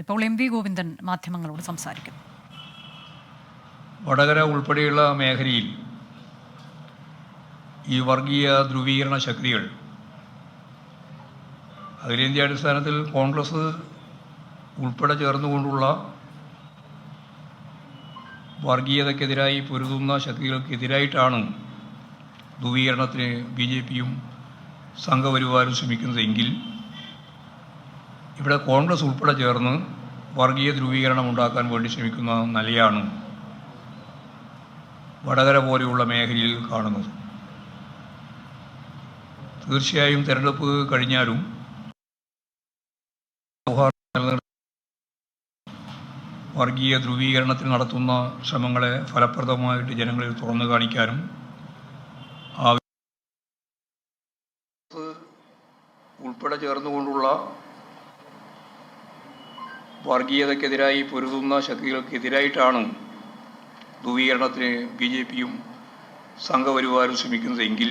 ഇപ്പോൾ M V Govindan മാധ്യമങ്ങളോട് സംസാരിക്കും. വടകര ഉൾപ്പെടെയുള്ള മേഖലയിൽ ഈ വർഗീയ ധ്രുവീകരണ ശക്തികൾ അഖിലേന്ത്യാടിസ്ഥാനത്തിൽ കോൺഗ്രസ് ഉൾപ്പെടെ ചേർന്നുകൊണ്ടുള്ള വർഗീയതയ്ക്കെതിരായി പൊരുതുന്ന ശക്തികൾക്കെതിരായിട്ടാണ് ധ്രുവീകരണത്തിന് BJPയും സംഘപരിവാരും ശ്രമിക്കുന്നതെങ്കിൽ ഇവിടെ കോൺഗ്രസ് ഉൾപ്പെടെ ചേർന്ന് വർഗീയ ധ്രുവീകരണം ഉണ്ടാക്കാൻ വേണ്ടി ശ്രമിക്കുന്ന നിലയാണ് വടകര പോലെയുള്ള മേഖലയിൽ കാണുന്നത്. തീർച്ചയായും തെരഞ്ഞെടുപ്പ് കഴിഞ്ഞാലും വർഗീയ ധ്രുവീകരണത്തിന് നടത്തുന്ന ശ്രമങ്ങളെ ഫലപ്രദമായിട്ട് ജനങ്ങളിൽ തുറന്നു കാണിക്കാനും ഉൾപ്പെടെ ചേർന്നുകൊണ്ടുള്ള വർഗീയതയ്ക്കെതിരായി പൊരുതുന്ന ശക്തികൾക്കെതിരായിട്ടാണ് ധ്രുവീകരണത്തിന് BJPയും സംഘപരിവാരും ശ്രമിക്കുന്നതെങ്കിൽ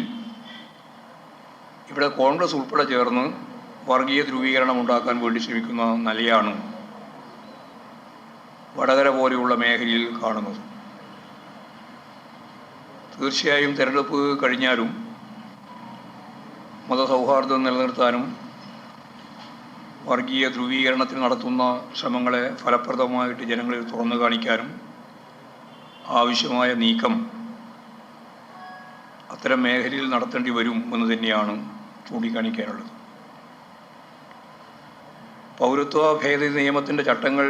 ഇവിടെ കോൺഗ്രസ് ഉൾപ്പെടെ ചേർന്ന് വർഗീയ ധ്രുവീകരണം ഉണ്ടാക്കാൻ വേണ്ടി ശ്രമിക്കുന്ന നിലയാണ് വടകര പോലെയുള്ള മേഖലയിൽ കാണുന്നത്. തീർച്ചയായും തെരഞ്ഞെടുപ്പ് കഴിഞ്ഞാലും മതസൗഹാർദ്ദം നിലനിർത്താനും വർഗീയ ധ്രുവീകരണത്തിന് നടത്തുന്ന ശ്രമങ്ങളെ ഫലപ്രദമായിട്ട് ജനങ്ങളിൽ തുറന്നു കാണിക്കാനും ആവശ്യമായ നീക്കം അത്തരം മേഖലയിൽ നടത്തേണ്ടി വരും എന്ന് തന്നെയാണ് ചൂണ്ടിക്കാണിക്കാനുള്ളത്. പൗരത്വ ഭേദഗതി നിയമത്തിൻ്റെ ചട്ടങ്ങൾ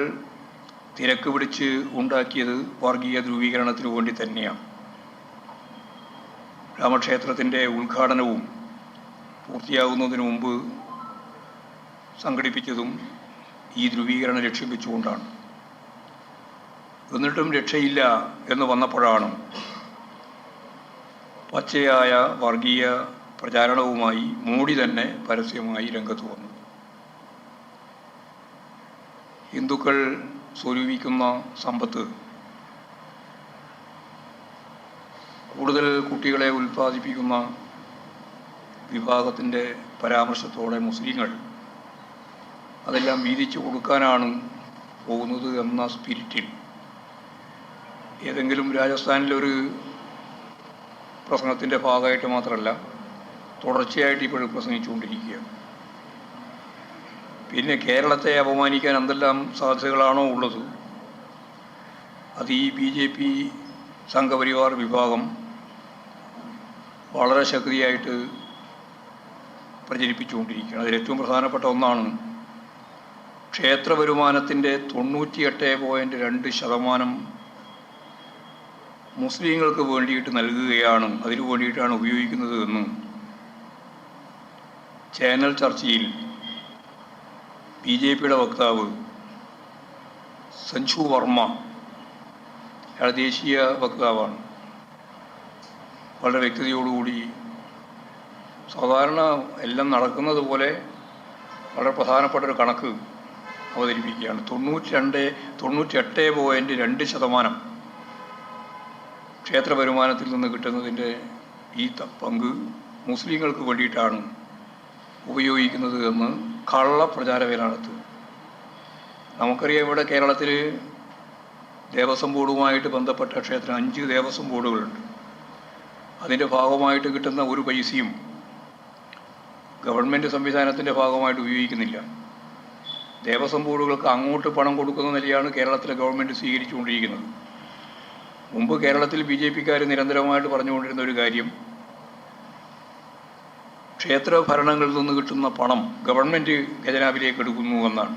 തിരക്ക് പിടിച്ച് ഉണ്ടാക്കിയത് വർഗീയ ധ്രുവീകരണത്തിനു വേണ്ടി തന്നെയാണ്. രാമക്ഷേത്രത്തിൻ്റെ ഉദ്ഘാടനവും പൂർത്തിയാകുന്നതിന് മുമ്പ് സംഘടിപ്പിച്ചതും ഈ ധ്രുവീകരണം ലക്ഷ്യം വെച്ചുകൊണ്ടാണ്. എന്നിട്ടും രക്ഷയില്ല എന്ന് വന്നപ്പോഴാണ് പച്ചയായ വർഗീയ പ്രചാരണവുമായി മോഡി തന്നെ പരസ്യമായി രംഗത്ത് വന്നു. ഹിന്ദുക്കൾ സ്വരൂപിക്കുന്ന സമ്പത്ത് കൂടുതൽ കുട്ടികളെ ഉൽപ്പാദിപ്പിക്കുന്ന വിഭാഗത്തിൻ്റെ പരാമർശത്തോടെ മുസ്ലിങ്ങൾ അതെല്ലാം വീതിച്ചു കൊടുക്കാനാണ് പോകുന്നത് എന്ന സ്പിരിറ്റിൽ ഏതെങ്കിലും രാജസ്ഥാനിലൊരു പ്രസംഗത്തിൻ്റെ ഭാഗമായിട്ട് മാത്രമല്ല തുടർച്ചയായിട്ട് ഇപ്പോഴും പ്രസംഗിച്ചുകൊണ്ടിരിക്കുകയാണ്. പിന്നെ കേരളത്തെ അപമാനിക്കാൻ എന്തെല്ലാം സാധ്യതകളാണോ ഉള്ളത് അത് ഈ BJP സംഘപരിവാർ വിഭാഗം വളരെ ശക്തിയായിട്ട് പ്രചരിപ്പിച്ചുകൊണ്ടിരിക്കുകയാണ്. അതിൽ ഏറ്റവും പ്രധാനപ്പെട്ട ഒന്നാണ് ക്ഷേത്ര വരുമാനത്തിൻ്റെ 98.2% മുസ്ലിങ്ങൾക്ക് വേണ്ടിയിട്ട് നൽകുകയാണ്, അതിനു വേണ്ടിയിട്ടാണ് ഉപയോഗിക്കുന്നത് എന്ന് ചാനൽ ചർച്ചയിൽ BJPയുടെ വക്താവ് സഞ്ജു വർമ്മ, അയാൾ ദേശീയ വക്താവാണ്, വളരെ വ്യക്തതയോടുകൂടി സാധാരണ എല്ലാം നടക്കുന്നത് പോലെ വളരെ പ്രധാനപ്പെട്ട ഒരു കണക്ക് അവതരിപ്പിക്കുകയാണ്. 98.2% ക്ഷേത്ര വരുമാനത്തിൽ നിന്ന് കിട്ടുന്നതിൻ്റെ ഈ പങ്ക് മുസ്ലിങ്ങൾക്ക് വേണ്ടിയിട്ടാണ് ഉപയോഗിക്കുന്നത് എന്ന് കള്ള പ്രചാരവേല നടത്തുക. നമുക്കറിയാം, ഇവിടെ കേരളത്തിൽ ദേവസ്വം ബോർഡുമായിട്ട് ബന്ധപ്പെട്ട ക്ഷേത്രം 5 ദേവസ്വം ബോർഡുകളുണ്ട്. അതിൻ്റെ ഭാഗമായിട്ട് കിട്ടുന്ന ഒരു പൈസയും ഗവൺമെൻറ് സംവിധാനത്തിൻ്റെ ഭാഗമായിട്ട് ഉപയോഗിക്കുന്നില്ല. ദേവസ്വം ബോർഡുകൾക്ക് അങ്ങോട്ട് പണം കൊടുക്കുന്ന നിലയാണ് കേരളത്തിലെ ഗവൺമെൻറ് സ്വീകരിച്ചുകൊണ്ടിരിക്കുന്നത്. മുമ്പ് കേരളത്തിൽ BJPക്കാർ നിരന്തരമായിട്ട് പറഞ്ഞുകൊണ്ടിരുന്ന ഒരു കാര്യം ക്ഷേത്ര ഭരണങ്ങളിൽ നിന്ന് കിട്ടുന്ന പണം ഗവൺമെൻറ് ഖജനാവിലേക്ക് എടുക്കുന്നു എന്നാണ്.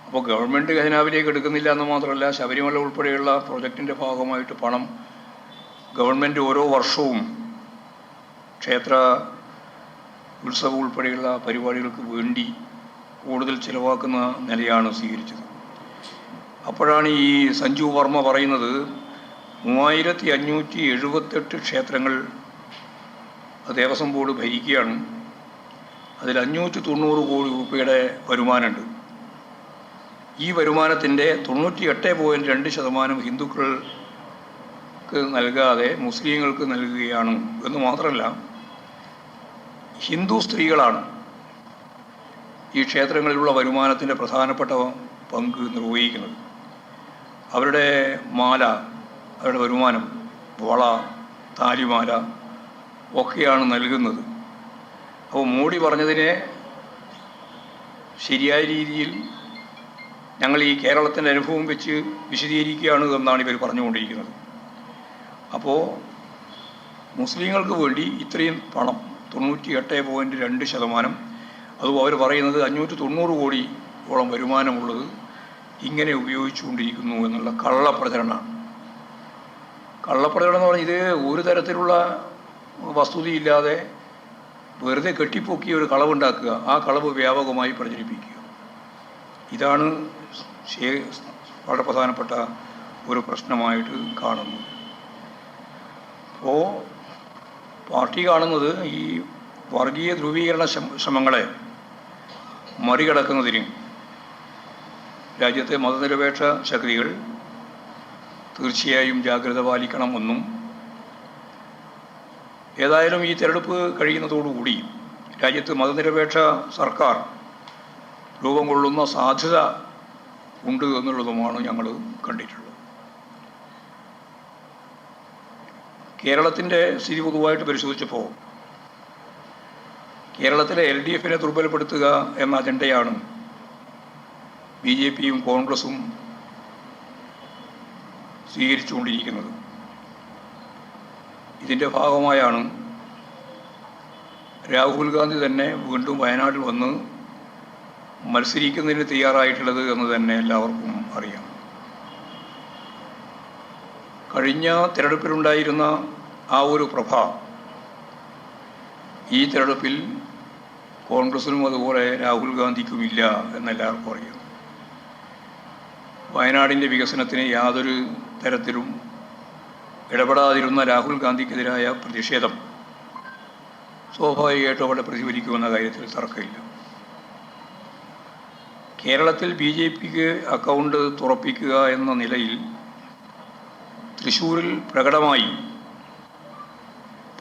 അപ്പോൾ ഗവൺമെൻറ് ഖജനാവിലേക്ക് എടുക്കുന്നില്ല എന്ന് മാത്രമല്ല, ശബരിമല ഉൾപ്പെടെയുള്ള പ്രോജക്റ്റിൻ്റെ ഭാഗമായിട്ട് പണം ഗവൺമെൻറ് ഓരോ വർഷവും ക്ഷേത്ര ഉത്സവം ഉൾപ്പെടെയുള്ള പരിപാടികൾക്ക് വേണ്ടി കൂടുതൽ ചിലവാക്കുന്ന നിലയാണ് സ്വീകരിച്ചത്. അപ്പോഴാണ് ഈ സഞ്ജു വർമ്മ പറയുന്നത് 3578 ക്ഷേത്രങ്ങൾ ദേവസ്വം ബോർഡ് ഭരിക്കുകയാണ്, അതിൽ 590 കോടി രൂപയുടെ വരുമാനമുണ്ട്. ഈ വരുമാനത്തിൻ്റെ 98.2% ഹിന്ദുക്കൾക്ക് നൽകാതെ മുസ്ലിങ്ങൾക്ക് നൽകുകയാണ് എന്ന് മാത്രമല്ല, ഹിന്ദു സ്ത്രീകളാണ് ഈ ക്ഷേത്രങ്ങളിലുള്ള വരുമാനത്തിൻ്റെ പ്രധാനപ്പെട്ട പങ്ക് നിർവഹിക്കുന്നത്. അവരുടെ മാല, അവരുടെ വരുമാനം, വള, താലിമാല ഒക്കെയാണ് നൽകുന്നത്. അപ്പോൾ മോഡി പറഞ്ഞതിനെ ശരിയായ രീതിയിൽ ഞങ്ങൾ ഈ കേരളത്തിൻ്റെ അനുഭവം വെച്ച് വിശദീകരിക്കുകയാണ് എന്നാണ് ഇവർ പറഞ്ഞുകൊണ്ടിരിക്കുന്നത്. അപ്പോൾ മുസ്ലിങ്ങൾക്ക് വേണ്ടി ഇത്രയും പണം 98.2%, അതും അവർ പറയുന്നത് 590 കോടിയോളം വരുമാനമുള്ളത് ഇങ്ങനെ ഉപയോഗിച്ചുകൊണ്ടിരിക്കുന്നു എന്നുള്ള കള്ളപ്രചരണമാണ്. കള്ളപ്രചരണം എന്ന് പറഞ്ഞാൽ ഇത് ഒരു തരത്തിലുള്ള വസ്തുതയില്ലാതെ വെറുതെ കെട്ടിപ്പൊക്കി ഒരു കളവുണ്ടാക്കുക, ആ കളവ് വ്യാപകമായി പ്രചരിപ്പിക്കുക. ഇതാണ് വളരെ പ്രധാനപ്പെട്ട ഒരു പ്രശ്നമായിട്ട് കാണുന്നത്. അപ്പോൾ പാർട്ടി കാണുന്നത് ഈ വർഗീയ ധ്രുവീകരണ ശ്രമങ്ങളെ മറികടക്കുന്നതിന് രാജ്യത്തെ മതനിരപേക്ഷ ശക്തികൾ തീർച്ചയായും ജാഗ്രത പാലിക്കണമെന്നും ഏതായാലും ഈ തെരഞ്ഞെടുപ്പ് കഴിയുന്നതോടുകൂടി രാജ്യത്ത് മതനിരപേക്ഷ സർക്കാർ രൂപം കൊള്ളുന്ന സാധ്യത ഉണ്ട് എന്നുള്ളതുമാണ് ഞങ്ങൾ കണ്ടിട്ടുള്ളത്. കേരളത്തിൻ്റെ സ്ഥിതി പൊതുവായിട്ട് പരിശോധിച്ചപ്പോൾ കേരളത്തിലെ LDFനെ ദുർബലപ്പെടുത്തുക എന്ന അജണ്ടയാണ് BJPയും കോൺഗ്രസും സ്വീകരിച്ചുകൊണ്ടിരിക്കുന്നത്. ഇതിൻ്റെ ഭാഗമായാണ് രാഹുൽ ഗാന്ധി തന്നെ വീണ്ടും വയനാട്ടിൽ വന്ന് മത്സരിക്കുന്നതിന് തയ്യാറായിട്ടുള്ളത് എന്ന് തന്നെ എല്ലാവർക്കും അറിയാം. കഴിഞ്ഞ തിരഞ്ഞെടുപ്പിലുണ്ടായിരുന്ന ആ ഒരു പ്രഭ ഈ തിരഞ്ഞെടുപ്പിൽ കോൺഗ്രസിനും അതുപോലെ രാഹുൽ ഗാന്ധിക്കുമില്ല എന്നെല്ലാവർക്കും അറിയാം. വയനാടിൻ്റെ വികസനത്തിന് യാതൊരു തരത്തിലും ഇടപെടാതിരുന്ന രാഹുൽ ഗാന്ധിക്കെതിരായ പ്രതിഷേധം സ്വാഭാവികമായിട്ടും അവിടെ പ്രതിഫലിക്കുമെന്ന കാര്യത്തിൽ തർക്കമില്ല. കേരളത്തിൽ BJPക്ക് അക്കൗണ്ട് തുറപ്പിക്കുക എന്ന നിലയിൽ തൃശ്ശൂരിൽ പ്രകടമായി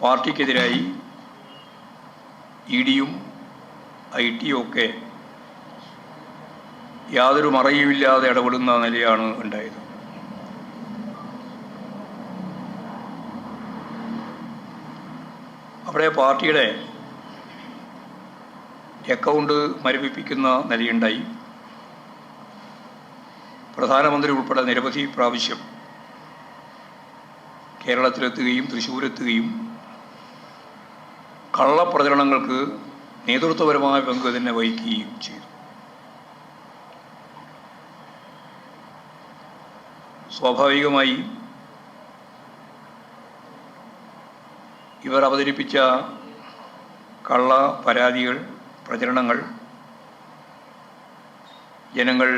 പാർട്ടിക്കെതിരായി EDയും ITയും ഒക്കെ യാതൊരു മറയുമില്ലാതെ ഇടപെടുന്ന നിലയാണ് ഉണ്ടായത്. അവിടെ പാർട്ടിയുടെ അക്കൗണ്ട് മരവിപ്പിക്കുന്ന നിലയുണ്ടായി. പ്രധാനമന്ത്രി ഉൾപ്പെടെ നിരവധി പ്രാവശ്യം കേരളത്തിലെത്തുകയും തൃശ്ശൂരെത്തുകയും കള്ളപ്രചരണങ്ങൾക്ക് നേതൃത്വപരമായ പങ്ക് തന്നെ വഹിക്കുകയും ചെയ്തു. സ്വാഭാവികമായി ഇവർ അവതരിപ്പിച്ച കള്ള പരാതികൾ, പ്രചരണങ്ങൾ ജനങ്ങൾ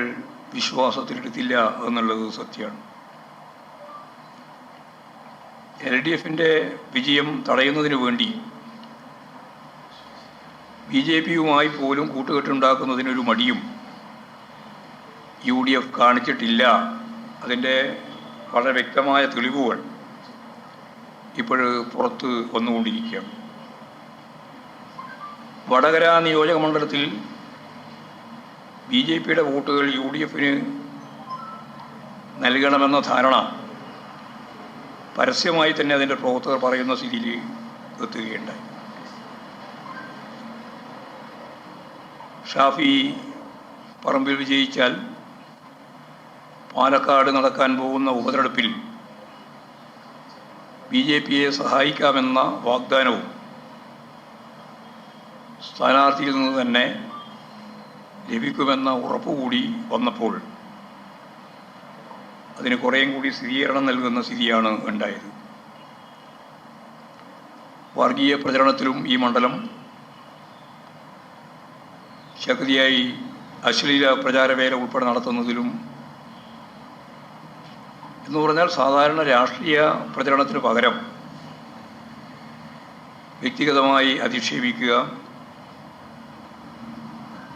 വിശ്വാസത്തിലെടുത്തില്ല എന്നുള്ളത് സത്യമാണ്. LDFൻ്റെ വിജയം തടയുന്നതിന് വേണ്ടി BJPയുമായി പോലും കൂട്ടുകെട്ടുണ്ടാക്കുന്നതിനൊരു മടിയും UDF കാണിച്ചിട്ടില്ല. അതിൻ്റെ വളരെ വ്യക്തമായ തെളിവുകൾ ഇപ്പോൾ പുറത്ത് വന്നുകൊണ്ടിരിക്കുകയാണ്. വടകര നിയോജക മണ്ഡലത്തിൽ BJPയുടെ വോട്ടുകൾ UDFന് നൽകണമെന്ന ധാരണ പരസ്യമായി തന്നെ അതിൻ്റെ പ്രവർത്തകർ പറയുന്ന സ്ഥിതിയിൽ എത്തുകയുണ്ടായി. ഷാഫി പറമ്പിൽ വിജയിച്ചാൽ പാലക്കാട് നടക്കാൻ പോകുന്ന ഉപതെരഞ്ഞെടുപ്പിൽ BJPയെ സഹായിക്കാമെന്ന വാഗ്ദാനവും സ്ഥാനാർത്ഥിയിൽ നിന്ന് തന്നെ ലഭിക്കുമെന്ന ഉറപ്പുകൂടി വന്നപ്പോൾ അതിന് കുറേയും കൂടി സ്ഥിരീകരണം നൽകുന്ന സ്ഥിതിയാണ് ഉണ്ടായത്. വർഗീയ പ്രചരണത്തിലും ഈ മണ്ഡലം ശക്തിയായി അശ്ലീല പ്രചാരവേല ഉൾപ്പെടെ നടത്തുന്നതിലും എന്ന് പറഞ്ഞാൽ സാധാരണ രാഷ്ട്രീയ പ്രചരണത്തിന് പകരം വ്യക്തിഗതമായി അധിക്ഷേപിക്കുക,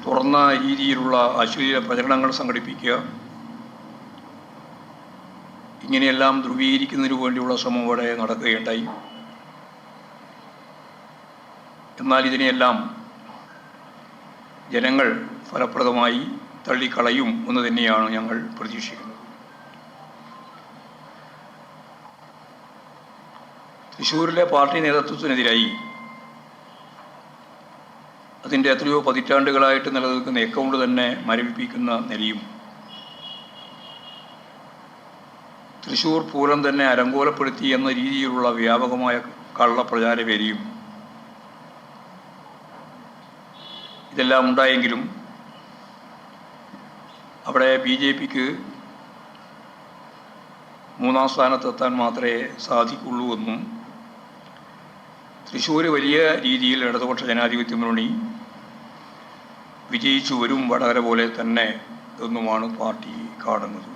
തുറന്ന രീതിയിലുള്ള അശ്ലീല പ്രചരണങ്ങൾ സംഘടിപ്പിക്കുക, ഇങ്ങനെയെല്ലാം ധ്രുവീകരിക്കുന്നതിന് വേണ്ടിയുള്ള ശ്രമം ഇവിടെ നടക്കുകയുണ്ടായി. എന്നാൽ ഇതിനെയെല്ലാം ജനങ്ങൾ ഫലപ്രദമായി തള്ളിക്കളയും എന്ന് തന്നെയാണ് ഞങ്ങൾ പ്രതീക്ഷിക്കുന്നത്. തൃശ്ശൂരിലെ പാർട്ടി നേതൃത്വത്തിനെതിരായി അതിൻ്റെ എത്രയോ പതിറ്റാണ്ടുകളായിട്ട് നിലനിൽക്കുന്ന അക്കൗണ്ട് തന്നെ മരവിപ്പിക്കുന്ന നിലയും തൃശ്ശൂർ പൂരം തന്നെ അലങ്കോലപ്പെടുത്തി എന്ന രീതിയിലുള്ള വ്യാപകമായ കള്ളപ്രചാരവേദിയും ഇതെല്ലാം ഉണ്ടായെങ്കിലും അവിടെ BJPക്ക് 3-ാം സ്ഥാനത്തെത്താൻ മാത്രമേ സാധിക്കുള്ളൂ എന്നും തൃശ്ശൂർ വലിയ രീതിയിൽ ഇടതുപക്ഷ ജനാധിപത്യ മുന്നണി വിജയിച്ചു വരും വടകര പോലെ തന്നെ എന്നുമാണ് പാർട്ടി കാണുന്നത്.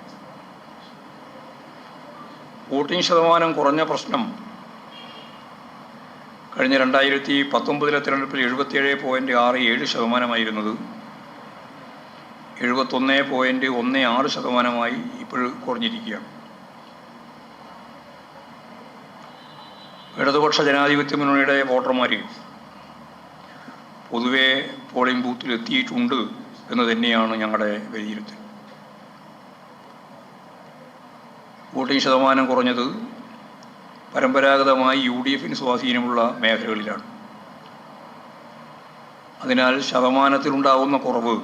വോട്ടിംഗ് ശതമാനം കുറഞ്ഞ പ്രശ്നം കഴിഞ്ഞ 2019 തെരഞ്ഞെടുപ്പിൽ 77.67% 71.16% ഇപ്പോൾ കുറഞ്ഞിരിക്കുകയാണ്. ഇടതുപക്ഷ ജനാധിപത്യ മുന്നണിയുടെ വോട്ടർമാർ പൊതുവെ പോളിംഗ് ബൂത്തിൽ എത്തിയിട്ടുണ്ട് എന്ന് തന്നെയാണ് ഞങ്ങളുടെ വിലയിരുത്തൽ. വോട്ടിംഗ് ശതമാനം കുറഞ്ഞത് പരമ്പരാഗതമായി UDFന് സ്വാധീനമുള്ള മേഖലകളിലാണ്. അതിനാൽ ശതമാനത്തിലുണ്ടാകുന്ന കുറവ്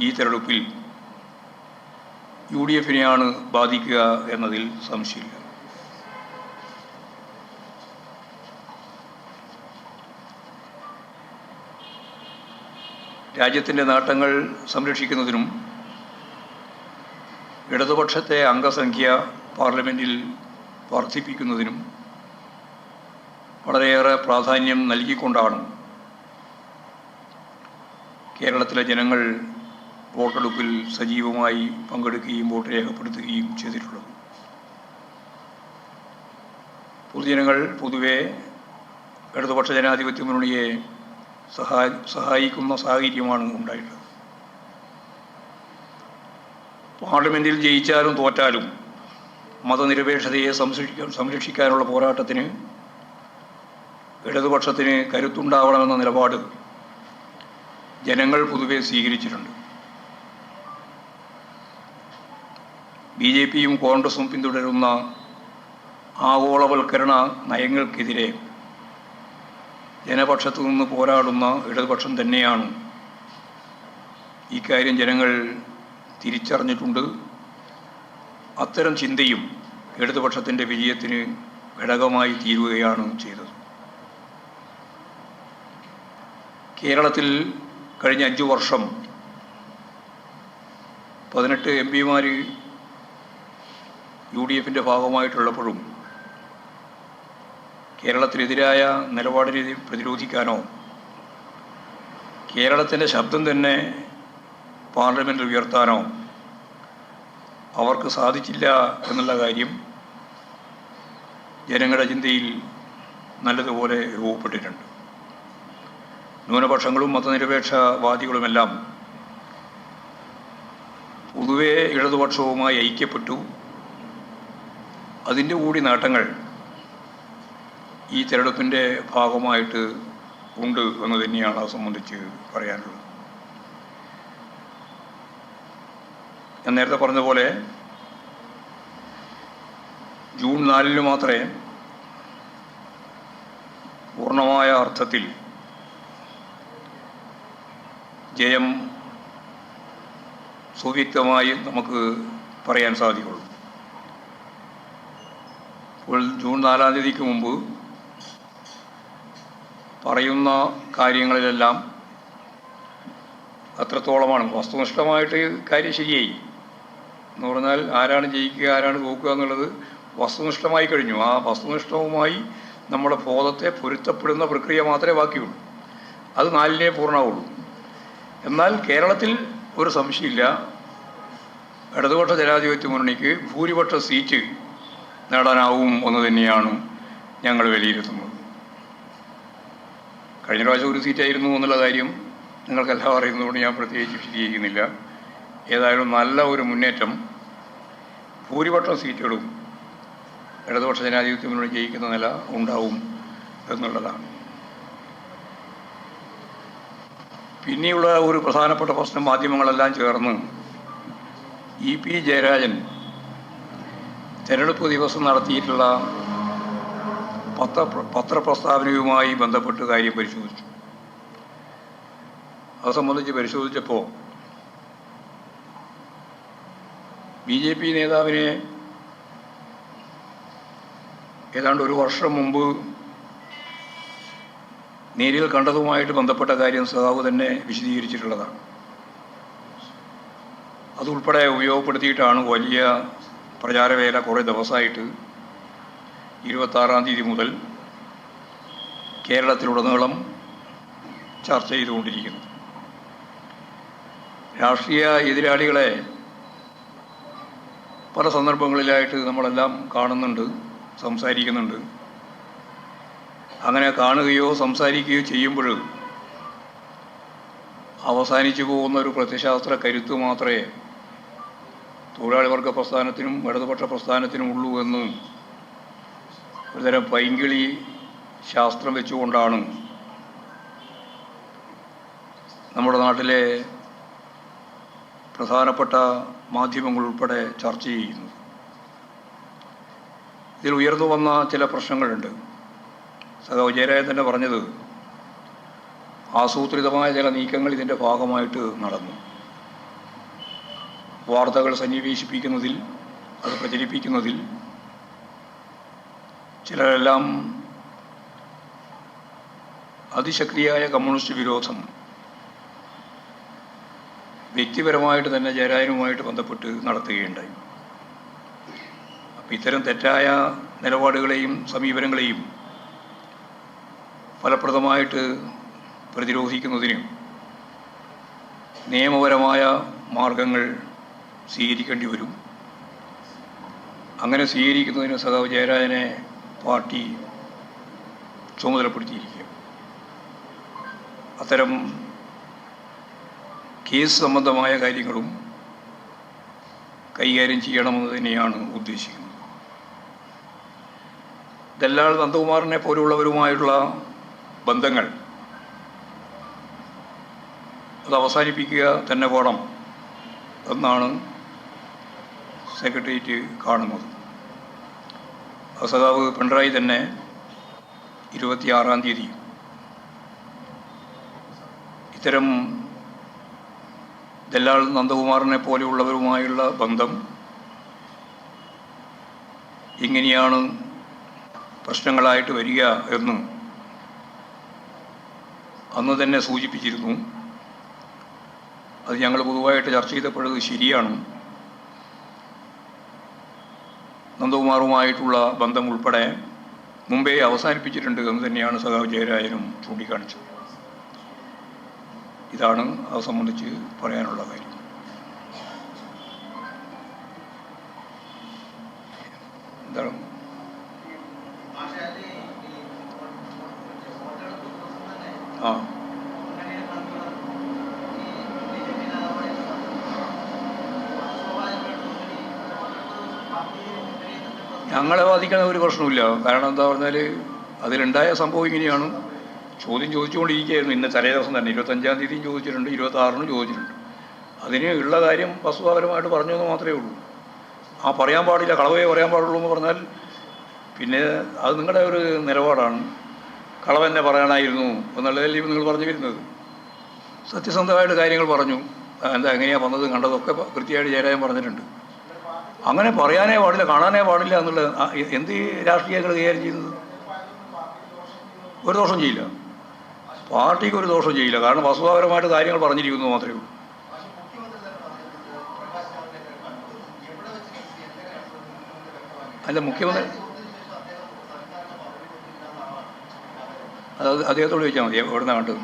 ഈ തെരഞ്ഞെടുപ്പിൽ UDFനെയാണ് ബാധിക്കുക എന്നതിൽ സംശയമില്ല. രാജ്യത്തിൻ്റെ നേട്ടങ്ങൾ സംരക്ഷിക്കുന്നതിനും ഇടതുപക്ഷത്തെ അംഗസംഖ്യ പാർലമെൻറ്റിൽ വർദ്ധിപ്പിക്കുന്നതിനും വളരെയേറെ പ്രാധാന്യം നൽകിക്കൊണ്ടാണ് കേരളത്തിലെ ജനങ്ങൾ വോട്ടെടുപ്പിൽ സജീവമായി പങ്കെടുക്കുകയും വോട്ട് രേഖപ്പെടുത്തുകയും ചെയ്തിട്ടുള്ളത്. പൊതുജനങ്ങൾ പൊതുവെ ഇടതുപക്ഷ ജനാധിപത്യ മുന്നണിയെ സഹായിക്കുന്ന സാഹചര്യമാണ് ഉണ്ടായിട്ടുള്ളത്. പാർലമെൻറ്റിൽ ജയിച്ചാലും തോറ്റാലും മതനിരപേക്ഷതയെ സംരക്ഷിക്കാനുള്ള പോരാട്ടത്തിന് ഇടതുപക്ഷത്തിന് കരുത്തുണ്ടാവണമെന്ന നിലപാട് ജനങ്ങൾ പൊതുവെ സ്വീകരിച്ചിട്ടുണ്ട്. BJPയും കോൺഗ്രസും പിന്തുടരുന്ന ആഗോളവൽക്കരണ നയങ്ങൾക്കെതിരെ ജനപക്ഷത്തു നിന്ന് പോരാടുന്ന ഇടതുപക്ഷം തന്നെയാണ്. ഇക്കാര്യം ജനങ്ങൾ തിരിച്ചറിഞ്ഞിട്ടുണ്ട്. അത്തരം ചിന്തയും ഇടതുപക്ഷത്തിൻ്റെ വിജയത്തിന് ഘടകമായി തീരുകയാണ് ചെയ്തത്. കേരളത്തിൽ കഴിഞ്ഞ 5 വർഷം 18 MP-മാർ UDFൻ്റെ ഭാഗമായിട്ടുള്ളപ്പോഴും കേരളത്തിനെതിരായ നിലപാടിനെ പ്രതിരോധിക്കാനോ കേരളത്തിൻ്റെ ശബ്ദം തന്നെ പാർലമെൻറ്റിൽ ഉയർത്താനോ അവർക്ക് സാധിച്ചില്ല എന്നുള്ള കാര്യം ജനങ്ങളുടെ ചിന്തയിൽ നല്ലതുപോലെ രൂപപ്പെട്ടിട്ടുണ്ട്. ന്യൂനപക്ഷങ്ങളും മതനിരപേക്ഷവാദികളുമെല്ലാം പൊതുവെ ഇടതുപക്ഷവുമായി ഐക്യപ്പെട്ടു. അതിൻ്റെ കൂടി നേട്ടങ്ങൾ ഈ തെരഞ്ഞെടുപ്പിൻ്റെ ഭാഗമായിട്ട് ഉണ്ട് എന്ന് തന്നെയാണ് അത് സംബന്ധിച്ച് പറയാനുള്ളത്. ഞാൻ നേരത്തെ പറഞ്ഞതുപോലെ ജൂൺ 4 മാത്രമേ പൂർണ്ണമായ അർത്ഥത്തിൽ ജയം സുവ്യക്തമായി നമുക്ക് പറയാൻ സാധിക്കുള്ളൂ. അപ്പോൾ ജൂൺ 4-ാം തീയതിക്ക് മുമ്പ് പറയുന്ന കാര്യങ്ങളിലെല്ലാം അത്രത്തോളമാണ്. വസ്തുനിഷ്ഠമായിട്ട് കാര്യം ശരിയായി എന്ന് പറഞ്ഞാൽ ആരാണ് ജയിക്കുക ആരാണ് തോക്കുക എന്നുള്ളത് വസ്തുനിഷ്ഠമായി കഴിഞ്ഞു. ആ വസ്തുനിഷ്ഠവുമായി നമ്മുടെ ബോധത്തെ പൊരുത്തപ്പെടുന്ന പ്രക്രിയ മാത്രമേ ബാക്കിയുള്ളൂ. അത് 4-നേ പൂർണ്ണമാവുള്ളൂ. എന്നാൽ കേരളത്തിൽ ഒരു സംശയമില്ല, ഇടതുപക്ഷ ജനാധിപത്യ മുന്നണിക്ക് ഭൂരിപക്ഷ സീറ്റ് നേടാനാവും എന്ന് തന്നെയാണ് ഞങ്ങൾ വിലയിരുത്തുന്നത്. കഴിഞ്ഞ പ്രാവശ്യം ഒരു സീറ്റായിരുന്നു എന്നുള്ള കാര്യം നിങ്ങൾക്കെല്ലാം അറിയുന്നതുകൊണ്ട് ഞാൻ പ്രത്യേകിച്ച് വിശദീകരിക്കുന്നില്ല. ഏതായാലും നല്ല ഒരു മുന്നേറ്റം, ഭൂരിപക്ഷം സീറ്റുകളും ഇടതുപക്ഷ ജനാധിപത്യ മുന്നണി ജയിക്കുന്ന നില ഉണ്ടാവും എന്നുള്ളതാണ്. പിന്നെയുള്ള ഒരു പ്രധാനപ്പെട്ട പ്രശ്നം, മാധ്യമങ്ങളെല്ലാം ചേർന്ന് EP ജയരാജൻ തെരഞ്ഞെടുപ്പ് ദിവസം നടത്തിയിട്ടുള്ള പത്രപ്രസ്താവനയുമായി ബന്ധപ്പെട്ട് കാര്യം പരിശോധിച്ചു. അത് സംബന്ധിച്ച് പരിശോധിച്ചപ്പോൾ BJP നേതാവിനെ ഏതാണ്ട് ഒരു വർഷം മുമ്പ് നേരിൽ കണ്ടതുമായിട്ട് ബന്ധപ്പെട്ട കാര്യം സഖാവ് തന്നെ വിശദീകരിച്ചിട്ടുള്ളതാണ്. അതുൾപ്പെടെ ഉപയോഗപ്പെടുത്തിയിട്ടാണ് വലിയ പ്രചാരവേല കുറേ ദിവസമായിട്ട് 26-ാം തീയതി മുതൽ കേരളത്തിലുടനീളം ചർച്ച ചെയ്തുകൊണ്ടിരിക്കുന്നത്. രാഷ്ട്രീയ എതിരാളികളെ പല സന്ദർഭങ്ങളിലായിട്ട് നമ്മളെല്ലാം കാണുന്നുണ്ട്, സംസാരിക്കുന്നുണ്ട്. അങ്ങനെ കാണുകയോ സംസാരിക്കുകയോ ചെയ്യുമ്പോൾ അവസാനിച്ചു പോകുന്ന ഒരു പ്രത്യശാസ്ത്ര കരുത്ത് മാത്രമേ തൊഴിലാളി വർഗ പ്രസ്ഥാനത്തിനും ഇടതുപക്ഷ പ്രസ്ഥാനത്തിനും ഉള്ളൂ എന്ന് ഒരുതരം പൈങ്കിളി ശാസ്ത്രം വെച്ചുകൊണ്ടാണ് നമ്മുടെ നാട്ടിലെ പ്രധാനപ്പെട്ട മാധ്യമങ്ങൾ ഉൾപ്പെടെ ചർച്ച ചെയ്യുന്നു. ഇതിൽ ഉയർന്നു വന്ന ചില പ്രശ്നങ്ങളുണ്ട്. സഖാവ് ജയരാജൻ തന്നെ പറഞ്ഞത് ആസൂത്രിതമായ ചില നീക്കങ്ങൾ ഇതിൻ്റെ ഭാഗമായിട്ട് നടന്നു. വാർത്തകൾ സന്നിവേശിപ്പിക്കുന്നതിൽ, അത് പ്രചരിപ്പിക്കുന്നതിൽ ചിലരെല്ലാം അതിശക്തിയായ കമ്മ്യൂണിസ്റ്റ് വിരോധം വ്യക്തിപരമായിട്ട് തന്നെ ജയരാജനുമായിട്ട് ബന്ധപ്പെട്ട് നടത്തുകയുണ്ടായി. അപ്പം ഇത്തരം തെറ്റായ നിലപാടുകളെയും സമീപനങ്ങളെയും ഫലപ്രദമായിട്ട് പ്രതിരോധിക്കുന്നതിന് നിയമപരമായ മാർഗങ്ങൾ സ്വീകരിക്കേണ്ടി വരും. അങ്ങനെ സ്വീകരിക്കുന്നതിന് സഖാവ് ജയരാജനെ പാർട്ടി ചുമതലപ്പെടുത്തിയിരിക്കുക. അത്തരം കേസ് സംബന്ധമായ കാര്യങ്ങളും കൈകാര്യം ചെയ്യണമെന്ന് തന്നെയാണ് ഉദ്ദേശിക്കുന്നത്. ദല്ലാൽ നന്ദകുമാറിനെ പോലുള്ളവരുമായുള്ള ബന്ധങ്ങൾ അത് അവസാനിപ്പിക്കുക തന്നെ വേണം എന്നാണ് സെക്രട്ടേറിയറ്റ് കാണുന്നത്. സഖാവ് പിണറായി തന്നെ 26-ാം തീയതി ഇത്തരം ദല്ലാൽ നന്ദകുമാറിനെ പോലെയുള്ളവരുമായുള്ള ബന്ധം ഇങ്ങനെയാണ് പ്രശ്നങ്ങളായിട്ട് വരിക എന്ന് അന്ന് തന്നെ സൂചിപ്പിച്ചിരുന്നു. അത് ഞങ്ങൾ പൊതുവായിട്ട് ചർച്ച ചെയ്തപ്പോഴത് ശരിയാണ്. നന്ദകുമാറുമായിട്ടുള്ള ബന്ധം ഉൾപ്പെടെ മുമ്പേ അവസാനിപ്പിച്ചിട്ടുണ്ട് എന്ന് തന്നെയാണ് സഖാവ് ജയരാജനും ചൂണ്ടിക്കാണിച്ചത്. ഇതാണ് അത് സംബന്ധിച്ച് പറയാനുള്ള കാര്യം. എന്താണ് ഞങ്ങളെ ബാധിക്കുന്ന ഒരു പ്രശ്നമില്ല. കാരണം എന്താ പറഞ്ഞാൽ അതിലുണ്ടായ സംഭവം ഇങ്ങനെയാണ്. ചോദ്യം ചോദിച്ചുകൊണ്ടിരിക്കുകയായിരുന്നു. ഇന്ന് തലേ ദിവസം തന്നെ 25-ാം തീയതിയും ചോദിച്ചിട്ടുണ്ട്, 26-നും ചോദിച്ചിട്ടുണ്ട്. അതിന് ഉള്ള കാര്യം വസ്തുതാപരമായിട്ട് പറഞ്ഞു എന്ന് മാത്രമേ ഉള്ളൂ. ആ പറയാൻ പാടില്ല, കളവേ പറയാൻ പാടുള്ളൂ എന്ന് പറഞ്ഞാൽ പിന്നെ അത് നിങ്ങളുടെ ഒരു നിലപാടാണ്. കളവെന്നെ പറയാനായിരുന്നു എന്നുള്ളതല്ലേ നിങ്ങൾ പറഞ്ഞു വരുന്നത്. സത്യസന്ധമായിട്ട് കാര്യങ്ങൾ പറഞ്ഞു. എന്താ എങ്ങനെയാണ് വന്നത് കണ്ടതൊക്കെ കൃത്യമായിട്ട് ജയരാജൻ പറഞ്ഞിട്ടുണ്ട്. അങ്ങനെ പറയാനേ പാടില്ല, കാണാനേ പാടില്ല എന്നുള്ളത് എന്ത് രാഷ്ട്രീയങ്ങൾ കൈകാര്യം ചെയ്യുന്നത്? ഒരു ദോഷം ചെയ്യില്ല, പാർട്ടിക്ക് ഒരു ദോഷം ചെയ്യില്ല. കാരണം വസ്തുതാപരമായിട്ട് കാര്യങ്ങൾ പറഞ്ഞിരിക്കുന്നു മാത്രമേ ഉള്ളൂ. അല്ല, മുഖ്യമന്ത്രി അത് അദ്ദേഹത്തോട് ചോദിച്ചാൽ മതി എവിടുന്നാണ് കണ്ടത്.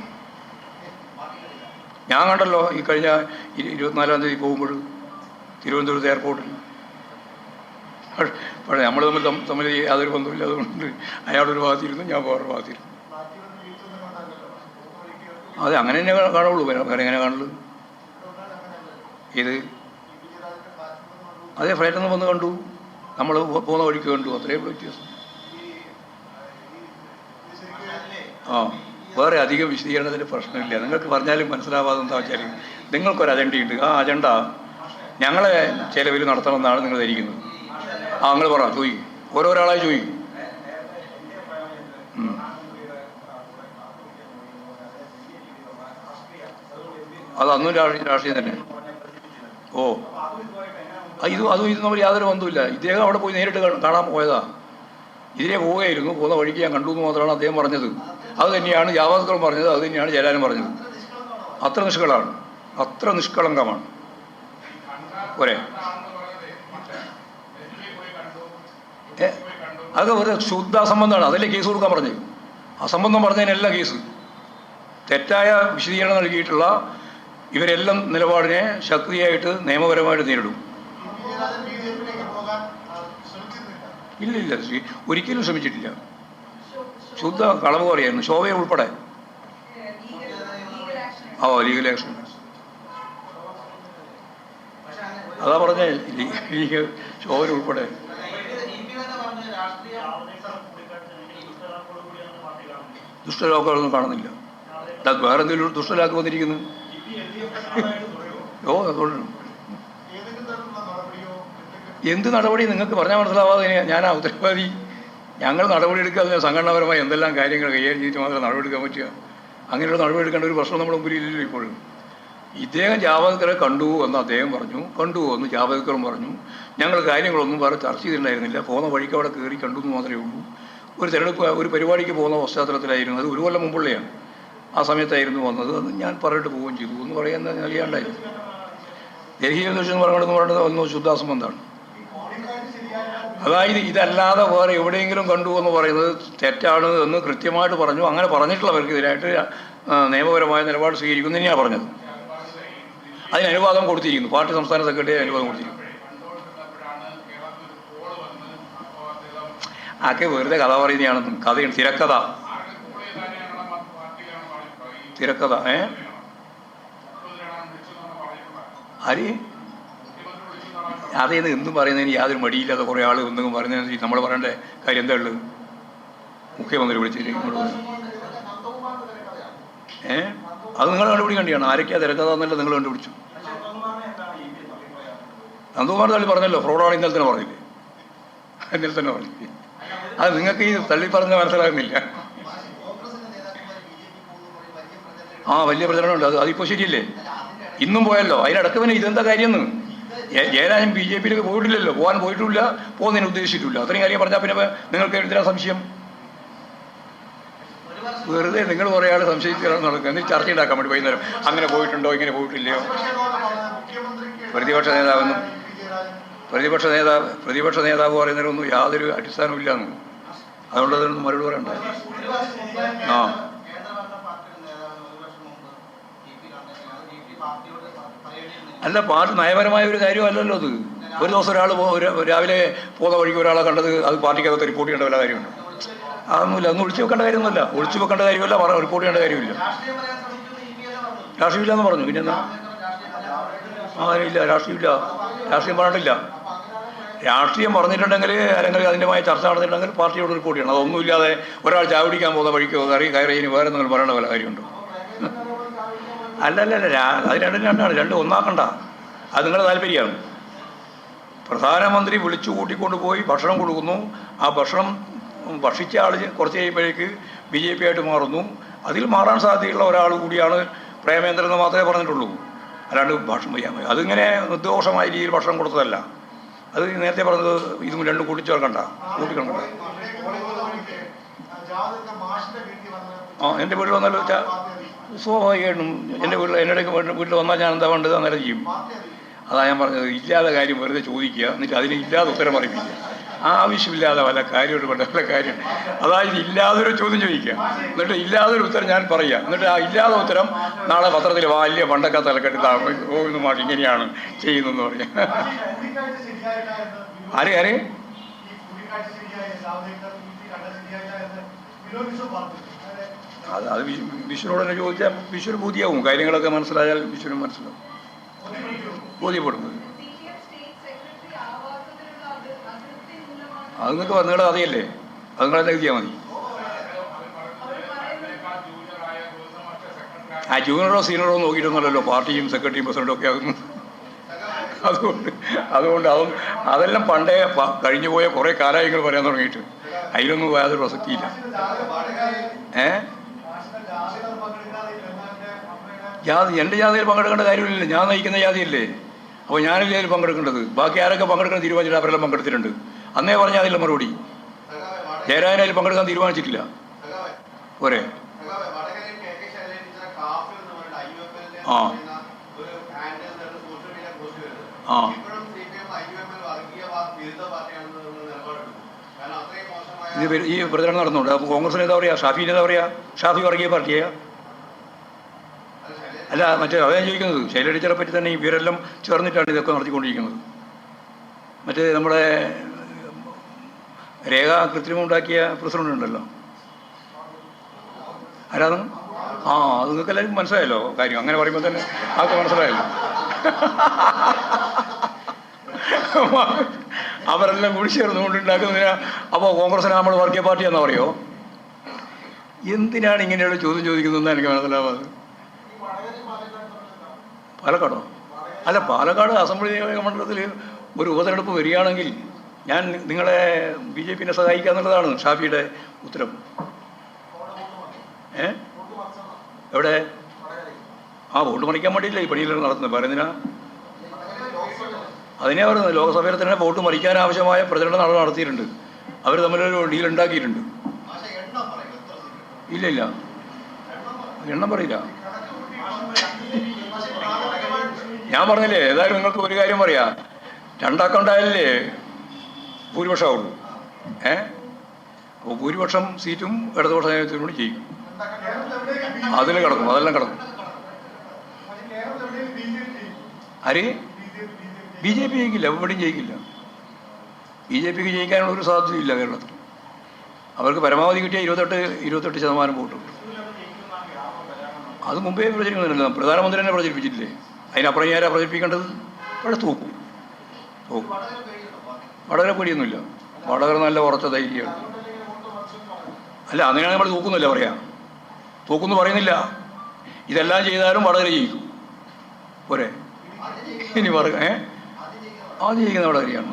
ഞാൻ കണ്ടല്ലോ ഈ കഴിഞ്ഞ 24-ാം തീയതി പോകുമ്പോൾ തിരുവനന്തപുരത്ത് എയർപോർട്ടിൽ. പക്ഷേ നമ്മൾ തമ്മിൽ യാതൊരു ബന്ധമില്ല. അതുകൊണ്ട് അയാളൊരു ഭാഗത്തിരുന്നു, ഞാൻ വേറൊരു ഭാഗത്തിരുന്നു. അതെ, അങ്ങനെ തന്നെ കാണുള്ളൂ. വേറെ എങ്ങനെ കാണുള്ളൂ? ഇത് അതേ ഫ്ലൈറ്റിൽ നിന്ന് വന്ന് കണ്ടു, നമ്മൾ പോകുന്ന വഴിക്ക് കണ്ടു, അത്രയും വ്യത്യാസം. വേറെ അധികം വിശദീകരണത്തിന് പ്രശ്നമില്ല. നിങ്ങൾക്ക് പറഞ്ഞാലും മനസ്സിലാവാതെ എന്താ വെച്ചാൽ നിങ്ങൾക്കൊരു അജണ്ടയുണ്ട്. ആ അജണ്ട ഞങ്ങളെ ചിലവിൽ നടത്തണമെന്നാണ് നിങ്ങൾ ധരിക്കുന്നത്. ആ നിങ്ങൾ പറ, ചോദിക്കും, ഓരോരാളായി ചോദിക്കും. അത് അന്നും രാഷ്ട്രീയം തന്നെ. ഓ, അതും തമ്മിൽ യാതൊരു ബന്ധമില്ല. ഇദ്ദേഹം അവിടെ പോയി നേരിട്ട് കാണാൻ പോയതാ. ഇതിലെ പോവുകയായിരുന്നു, പോകുന്ന വഴിക്ക് ഞാൻ കണ്ടു എന്ന് മാത്രമാണ് അദ്ദേഹം പറഞ്ഞത്. അത് തന്നെയാണ് ജാവദേക്കറും പറഞ്ഞത്, അത് തന്നെയാണ് ജയലാലും പറഞ്ഞത്. അത്ര നിഷ്കളാണ്, അത്ര നിഷ്കളങ്കമാണ്. പോരെ, അത് ഒരു ശുദ്ധ അസംബന്ധമാണ്. അതല്ലേ കേസ് കൊടുക്കാൻ പറഞ്ഞത്. അസംബന്ധം പറഞ്ഞതിനല്ല കേസ്. തെറ്റായ വിശദീകരണം നൽകിയിട്ടുള്ള ഇവരെല്ലാം നിലപാടിനെ ശക്തിയായിട്ട് നിയമപരമായിട്ട് നേരിടും. ഇല്ലില്ല, ഒരിക്കലും ശ്രമിച്ചിട്ടില്ല. ശുദ്ധ കളവ് പറയായിരുന്നു, ശോഭയെ ഉൾപ്പെടെ. Legal action. അതാ പറഞ്ഞേ, ശോഭന ഉൾപ്പെടെ. ദുഷ്ടലാക്കുകളൊന്നും കാണുന്നില്ല. വേറെ എന്തെങ്കിലും ദുഷ്ടലാക്ക് വന്നിരിക്കുന്നു. അതുകൊണ്ടാണ്. എന്ത് നടപടി നിങ്ങൾക്ക് പറഞ്ഞാൽ മനസ്സിലാവാതെ ഞാനാ ഉത്തരവാദി? ഞങ്ങൾ നടപടിയെടുക്കാതെ സംഘടനാപരമായി എന്തെല്ലാം കാര്യങ്ങൾ കൈകാര്യം ചെയ്തിട്ട് മാത്രമേ നടപടിയെടുക്കാൻ പറ്റുക. അങ്ങനെയുള്ള നടപടിയെടുക്കേണ്ട ഒരു പ്രശ്നം നമ്മുടെ മുമ്പിൽ ഇല്ലല്ലോ ഇപ്പോഴും. ഇദ്ദേഹം ജാവദേക്കറെ കണ്ടു എന്ന് അദ്ദേഹം പറഞ്ഞു, കണ്ടു എന്ന് ജാവദേക്കറും പറഞ്ഞു. ഞങ്ങൾ കാര്യങ്ങളൊന്നും വേറെ ചർച്ച ചെയ്തിട്ടുണ്ടായിരുന്നില്ല. പോകുന്ന വഴിക്ക് അവിടെ കയറി കണ്ടു എന്ന് മാത്രമേ ഉള്ളൂ. ഒരു തിരഞ്ഞെടുപ്പ്, ഒരു പരിപാടിക്ക് പോകുന്ന പശ്ചാത്തലത്തിലായിരുന്നു. അത് 1 കൊല്ലം മുമ്പുള്ളതാണ്. ആ സമയത്തായിരുന്നു വന്നത്. അത് ഞാൻ പറഞ്ഞിട്ട് പോവുകയും ചെയ്തു എന്ന് പറയുന്ന നൽകിയാണ്ടായിരുന്നു. ഡൽഹി എന്ന് പറയുന്നത് ഒന്ന് ശുദ്ധാസംബന്ധമാണ്. അതായത് ഇതല്ലാതെ വേറെ എവിടെയെങ്കിലും കണ്ടു എന്ന് പറയുന്നത് തെറ്റാണ് എന്ന് കൃത്യമായിട്ട് പറഞ്ഞു. അങ്ങനെ പറഞ്ഞിട്ടുള്ളവർക്കെതിരായിട്ട് നിയമപരമായ നിലപാട് സ്വീകരിക്കുന്നു തന്നെയാണ് പറഞ്ഞത്. അതിന് അനുവാദം കൊടുത്തിരിക്കുന്നു. പാർട്ടി സംസ്ഥാന സെക്രട്ടറി അനുവാദം കൊടുത്തിരിക്കുന്നു. ആക്കെ വെറുതെ കഥ പറയുന്നതാണെന്നും. കഥയാണ്, തിരക്കഥ. ആര് അതേന്ന് എന്തും പറയുന്നതിന് യാതൊരു മടിയില്ലാതെ കുറേ ആൾ എന്തെങ്കിലും പറയുന്നതിന് നമ്മൾ പറയേണ്ട കാര്യം എന്താ ഉള്ളത്? മുഖ്യമന്ത്രി വിളിച്ചിട്ട് ഇങ്ങോട്ട് അത് നിങ്ങൾ കണ്ടുപിടിക്കേണ്ടിയാണ്. ആരൊക്കെയാ തിരക്കഥ എന്നല്ല നിങ്ങൾ കണ്ടുപിടിച്ചു. നന്ദകുമാർ തള്ളി പറഞ്ഞല്ലോ, ഫ്രോഡാണ് ഇന്നലെ തന്നെ പറഞ്ഞില്ലേ? ഇന്നലെ തന്നെ പറഞ്ഞില്ലേ? അത് നിങ്ങൾക്ക് ഈ തള്ളി പറഞ്ഞ മനസ്സിലാകുന്നില്ല. വലിയ പ്രചരണമുണ്ട്. അതിപ്പോൾ ശരിയല്ലേ? ഇന്നും പോയല്ലോ. അതിനിടക്ക് പിന്നെ ഇതെന്താ കാര്യമെന്ന് ജയരാജൻ BJP പോയിട്ടില്ലല്ലോ, പോകാൻ പോയിട്ടില്ല, പോകുന്നതിന് ഉദ്ദേശിച്ചിട്ടില്ല. അത്രയും കാര്യം പറഞ്ഞാൽ പിന്നെ നിങ്ങൾക്ക് എന്തിനാ സംശയം? വെറുതെ നിങ്ങൾ കുറേ ആൾ സംശയിച്ചാണ് നടക്കുക. എന്നിട്ട് ചർച്ച ഉണ്ടാക്കാൻ വേണ്ടി വൈകുന്നേരം അങ്ങനെ പോയിട്ടുണ്ടോ, ഇങ്ങനെ പോയിട്ടില്ലയോ? പ്രതിപക്ഷ നേതാവ് പറയുന്നതിനൊന്നും യാതൊരു അടിസ്ഥാനമില്ലാന്ന്. അതുകൊണ്ട് അതിനൊന്നും മറുപടി പറയണ്ട. അല്ല, പാർട്ടി നയപരമായ ഒരു കാര്യമല്ലല്ലോ അത്. ഒരു ദിവസം ഒരാൾ രാവിലെ പോകുന്ന വഴിക്ക് ഒരാളെ കണ്ടത് അത് പാർട്ടിക്കകത്ത് റിപ്പോർട്ട് ചെയ്യേണ്ട വല്ല കാര്യമുണ്ട്? അതൊന്നുമില്ല. അതൊന്നും ഒളിച്ചു വെക്കേണ്ട കാര്യമൊന്നുമല്ല. ഒളിച്ചു വെക്കേണ്ട കാര്യമല്ല, റിപ്പോർട്ട് ചെയ്യേണ്ട കാര്യമില്ല. രാഷ്ട്രീയമില്ല എന്ന് പറഞ്ഞു. പിന്നെ എന്താ? ഇല്ല, രാഷ്ട്രീയം പറഞ്ഞിട്ടില്ല. രാഷ്ട്രീയം പറഞ്ഞിട്ടുണ്ടെങ്കിൽ അല്ലെങ്കിൽ അതിൻ്റെമായ ചർച്ച നടന്നിട്ടുണ്ടെങ്കിൽ പാർട്ടിയോട് റിപ്പോർട്ട് ചെയ്യണം. അതൊന്നുമില്ലാതെ ഒരാൾ ചാവടിക്കാൻ പോകുന്ന വഴിക്കോ കയറി വേറെ നിങ്ങൾ പറയേണ്ട വല്ല കാര്യമുണ്ടോ? അല്ലല്ല, അത് രണ്ടാണ്. രണ്ടും ഒന്നാക്കണ്ട. അത് നിങ്ങളുടെ താല്പര്യമാണ്. പ്രധാനമന്ത്രി വിളിച്ചു കൂട്ടിക്കൊണ്ട് പോയി ഭക്ഷണം കൊടുക്കുന്നു. ആ ഭക്ഷണം ഭക്ഷിച്ച ആൾ കുറച്ച് കഴിയുമ്പോഴേക്ക് BJP ആയിട്ട് മാറുന്നു. അതിൽ മാറാൻ സാധ്യതയുള്ള ഒരാൾ കൂടിയാണ് പ്രേമേന്ദ്രൻ എന്ന് മാത്രമേ പറഞ്ഞിട്ടുള്ളൂ. അല്ലാണ്ട് ഭക്ഷണം അതിങ്ങനെ നിർദോഷമായ രീതിയിൽ ഭക്ഷണം കൊടുത്തതല്ല. അത് നേരത്തെ പറഞ്ഞത് ഇതും രണ്ടും കൂട്ടിച്ചേർക്കണ്ട, കൂട്ടിക്കണ്ട. എൻ്റെ വീട്ടിൽ വന്നാലും വെച്ചാൽ സ്വാഭാവികമായിട്ടും എൻ്റെ വീട്ടിൽ വന്നാൽ ഞാൻ എന്താ വേണ്ടത് അന്നേരം ചെയ്യും. അതാ ഞാൻ പറഞ്ഞത്. ഇല്ലാതെ കാര്യം വെറുതെ ചോദിക്കുക, എന്നിട്ട് അതിന് ഇല്ലാതെ ഉത്തരം പറയിപ്പിക്കുക. ആവശ്യമില്ലാതെ വല്ല കാര്യമായിട്ട് വേണ്ട വല്ല കാര്യം. അതായത് ഇല്ലാതൊരു ചോദ്യം ചോദിക്കുക, എന്നിട്ട് ഇല്ലാതൊരു ഉത്തരം ഞാൻ പറയുക, എന്നിട്ട് ആ ഇല്ലാതെ ഉത്തരം നാളെ പത്രത്തിൽ വലിയ പണ്ടൊക്കെ തലക്കെട്ടി പോകുന്ന മാറ്റി ഇങ്ങനെയാണ് ചെയ്യുന്നതെന്ന് പറയാം. ആരെ അത് വിഷ്ണുനോട് തന്നെ ചോദിച്ചാൽ വിഷ്ണു ബോധ്യമാവും. കാര്യങ്ങളൊക്കെ മനസ്സിലായാൽ വിഷ്ണു മനസ്സിലാവും, ബോധ്യപ്പെടുന്നത്. അത് നിങ്ങൾക്ക് നിങ്ങളുടെ കഥയല്ലേ, അത് നിങ്ങളെന്നെ എഴുതിയാൽ മതി. ജൂനിയറോ സീനിയറോ നോക്കിയിട്ടൊന്നുമല്ലല്ലോ പാർട്ടിയും സെക്രട്ടറിയും പ്രസിഡന്റും ഒക്കെ ആകുന്നു. അതുകൊണ്ട് അതുകൊണ്ട് അതെല്ലാം പണ്ടേ കഴിഞ്ഞു പോയ കുറേ കാലങ്ങൾ പറയാൻ തുടങ്ങിയിട്ട് അതിലൊന്നും യാതൊരു പ്രസക്തിയില്ല. ജാതി എൻ്റെ ജാതിയിൽ പങ്കെടുക്കേണ്ട കാര്യമില്ല, ഞാൻ നയിക്കുന്ന ജാതിയല്ലേ. അപ്പോൾ ഞാനല്ലേ അതിൽ പങ്കെടുക്കേണ്ടത്? ബാക്കി ആരൊക്കെ പങ്കെടുക്കാൻ തീരുമാനിച്ചിട്ട് അവരെല്ലാം പങ്കെടുത്തിട്ടുണ്ട്. അന്നേ പറഞ്ഞാൽ അതില്ല മറുപടി. ജയരാജൻ അതിൽ പങ്കെടുക്കാൻ തീരുമാനിച്ചിട്ടില്ല. പോരെ? ആ ആ ഇത് ഈ പ്രചരണം നടന്നുണ്ട്. അപ്പോൾ കോൺഗ്രസിന് എന്താ പറയുക? ഷാഫിന് എന്താ പറയുക? ഷാഫി വർഗീയ പാർട്ടിയാ? അല്ല, മറ്റേ അതാണ് ചോദിക്കുന്നത്. ശൈല ടീച്ചറെ പറ്റി തന്നെ ഇവരെല്ലാം ചേർന്നിട്ടാണ് ഇതൊക്കെ നടത്തിക്കൊണ്ടിരിക്കുന്നത്. മറ്റേ നമ്മുടെ രേഖ കൃത്രിമം ഉണ്ടാക്കിയ പ്രസിഡന്റ് ഉണ്ടല്ലോ, ആരാണ്? ആ, അത് നിങ്ങൾക്ക് എല്ലാവർക്കും മനസ്സിലായല്ലോ കാര്യം. അങ്ങനെ പറയുമ്പോൾ തന്നെ ആൾക്ക് മനസ്സിലായല്ലോ. അവരെല്ലാം കൂടി ചേർന്നുകൊണ്ട് ഉണ്ടാക്കുന്നതിനാ. അപ്പോൾ കോൺഗ്രസിനെ നമ്മൾ വർഗീയ പാർട്ടിയാണെന്ന് പറയുമോ? എന്തിനാണ് ഇങ്ങനെയുള്ള ചോദ്യം ചോദിക്കുന്നതെന്ന് എനിക്ക് മനസ്സിലാവാതെ. പാലക്കാടോ? അല്ല, പാലക്കാട് അസംബ്ലി നിയോജക മണ്ഡലത്തിൽ ഒരു ഉപതെരഞ്ഞെടുപ്പ് വരികയാണെങ്കിൽ ഞാൻ നിങ്ങളെ BJP-നെ സഹായിക്കുക എന്നുള്ളതാണ് ഷാഫിയുടെ ഉത്തരം. എവിടെ? ആ, വോട്ട് മറിക്കാൻ വേണ്ടിയില്ല ഈ പണിയിലാണ് നടത്തുന്നത്. പറയുന്നതിനാ? അതിനെ പറയുന്നത് ലോക്സഭയിൽ തന്നെ വോട്ട് മറിക്കാൻ ആവശ്യമായ പ്രചരണം നടത്തിയിട്ടുണ്ട്. അവർ തമ്മിലൊരു ഡീൽ ഉണ്ടാക്കിയിട്ടുണ്ട്. ഇല്ല ഇല്ല, എണ്ണം പറയില്ല. ഞാൻ പറഞ്ഞില്ലേ, ഏതായാലും നിങ്ങൾക്ക് ഒരു കാര്യം പറയാം, 2 അക്കൗണ്ടായാലേ ഭൂരിപക്ഷമാവുള്ളൂ. അപ്പോൾ ഭൂരിപക്ഷം സീറ്റും ഇടതുപക്ഷ ജനാധിപത്യത്തിനോട് ചെയ്യും. അതിൽ കിടക്കും, അതെല്ലാം കിടക്കും. ആര്? BJP ജയിക്കില്ല, എവിടെയും ജയിക്കില്ല. BJPക്ക് ജയിക്കാനുള്ള ഒരു സാധ്യതയില്ല കേരളത്തിൽ. അവർക്ക് പരമാവധി കിട്ടിയ 28% വോട്ട്. അത് മുമ്പേ പ്രചരിക്കുന്നില്ല. പ്രധാനമന്ത്രി തന്നെ പ്രചരിപ്പിച്ചിട്ടില്ലേ? അതിനപ്പുറം ആരാ പ്രചരിപ്പിക്കേണ്ടത്? അവിടെ തൂക്കും. വടകര പേടിയൊന്നുമില്ല. വടകര നല്ല ഉറച്ച ധൈര്യമാണ്. അല്ല, അങ്ങനെയാണ് നമ്മൾ തൂക്കുന്നില്ല പറയാം. തൂക്കുന്നു പറയുന്നില്ല. ഇതെല്ലാം ചെയ്താലും വടകര ജയിക്കും. പോരെ? ഇനി പറയുക ആദ്യം ജയിക്കുന്ന വടകരയാണ്.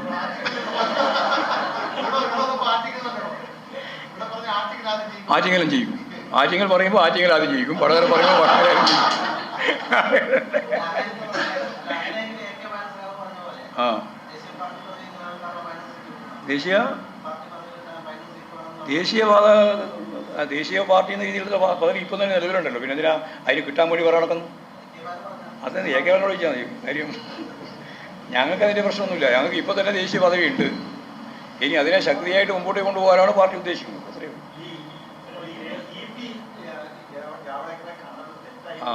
ആറ്റിങ്ങലും ചെയ്യും. ആറ്റിങ്ങൽ പറയുമ്പോൾ ആറ്റിങ്ങൽ ആദ്യം ജയിക്കും, വടകര പറയുമ്പോൾ വടകര ആദ്യം ജയിക്കും. ആ, ദേശീയ പാർട്ടി എന്ന രീതിയിലുള്ള പദവി ഇപ്പം തന്നെ നിലവിലുണ്ടല്ലോ. പിന്നെ എന്തിനാ അതിന് കിട്ടാൻ വേണ്ടി പറയാൻ നടക്കുന്നു? അത് ഏകേവനോട് ചോദിച്ചാൽ മതി കാര്യം. ഞങ്ങൾക്ക് അതിൻ്റെ പ്രശ്നമൊന്നുമില്ല. ഞങ്ങൾക്ക് ഇപ്പോൾ തന്നെ ദേശീയ പദവി ഉണ്ട്. ഇനി അതിനെ ശക്തിയായിട്ട് മുമ്പോട്ട് കൊണ്ടുപോകാനാണ് പാർട്ടി ഉദ്ദേശിക്കുന്നത്. അത്രയും. ആ,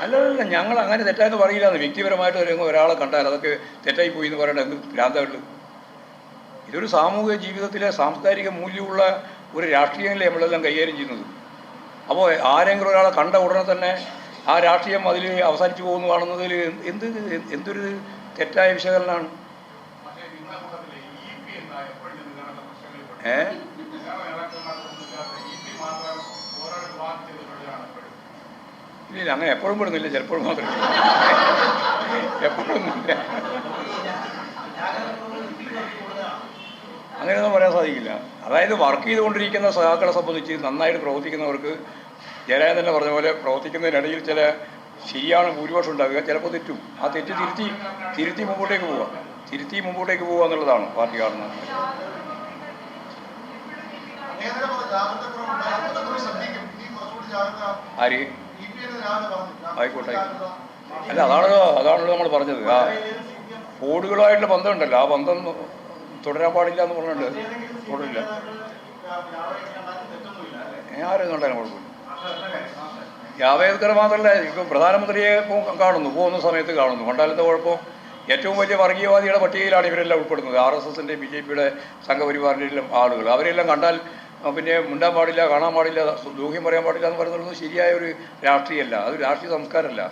അല്ലല്ല, ഞങ്ങൾ അങ്ങനെ തെറ്റായെന്ന് പറയില്ലാന്ന്. വ്യക്തിപരമായിട്ട് ഒരാളെ കണ്ടാൽ അതൊക്കെ തെറ്റായി പോയി എന്ന് പറയേണ്ട എന്ത് ഭ്രാന്തമുണ്ട്? ഇതൊരു സാമൂഹിക ജീവിതത്തിലെ സാംസ്കാരിക മൂല്യമുള്ള ഒരു രാഷ്ട്രീയമല്ലേ നമ്മളെല്ലാം കൈകാര്യം ചെയ്യുന്നത്. അപ്പോൾ ആരെങ്കിലും ഒരാളെ കണ്ട ഉടനെ തന്നെ ആ രാഷ്ട്രീയം അതിൽ അവസാനിച്ചു പോകുന്നു കാണുന്നതിൽ എന്തൊരു തെറ്റായ വിശകലനമാണ്. ഇല്ല, അങ്ങനെ എപ്പോഴും പെടുന്നില്ല, ചിലപ്പോഴും മാത്രമേ. എപ്പോഴൊന്നുമില്ല, അങ്ങനെയൊന്നും പറയാൻ സാധിക്കില്ല. അതായത് വർക്ക് ചെയ്തുകൊണ്ടിരിക്കുന്ന സഹാക്കളെ സംബന്ധിച്ച് നന്നായിട്ട് പ്രവർത്തിക്കുന്നവർക്ക് ജയരാജൻ തന്നെ പറഞ്ഞ പോലെ പ്രവർത്തിക്കുന്നതിനിടയിൽ ചില ശരിയാണ് ഭൂരിപക്ഷം ഉണ്ടാകുക, ചിലപ്പോൾ തെറ്റും. ആ തെറ്റ് തിരുത്തി മുമ്പോട്ടേക്ക് പോവുക എന്നുള്ളതാണ് പാർട്ടി കാണുന്നത്. ആര്? ആയിക്കോട്ടെ. അല്ല, അതാണല്ലോ നമ്മൾ പറഞ്ഞത്. ആ കോഡുകളായിട്ടുള്ള ബന്ധമുണ്ടല്ലോ, ആ ബന്ധം തുടരാൻ പാടില്ല എന്ന് പറഞ്ഞിട്ടുണ്ട്. തുടരില്ല. ആരും കണ്ടാലും കുഴപ്പമില്ല. ജാവേദ്കർ മാത്രമല്ല, ഇപ്പം പ്രധാനമന്ത്രിയെ കാണുന്നു, പോകുന്ന സമയത്ത് കാണുന്നു. കണ്ടാലത്തെ കുഴപ്പം? ഏറ്റവും വലിയ വർഗീയവാദികളുടെ പട്ടികയിലാണ് ഇവരെല്ലാം ഉൾപ്പെടുന്നത്. RSSൻ്റെ BJPയുടെ സംഘപരിവാറിൻ്റെ ആളുകൾ. അവരെല്ലാം കണ്ടാൽ പിന്നെ മിണ്ടാൻ പാടില്ല, കാണാൻ പാടില്ല, ദൂഹ്യം പറയാൻ പാടില്ല എന്ന് പറയുന്നത് ശരിയായ ഒരു രാഷ്ട്രീയമല്ല. അത് രാഷ്ട്രീയ സംസ്കാരമല്ല.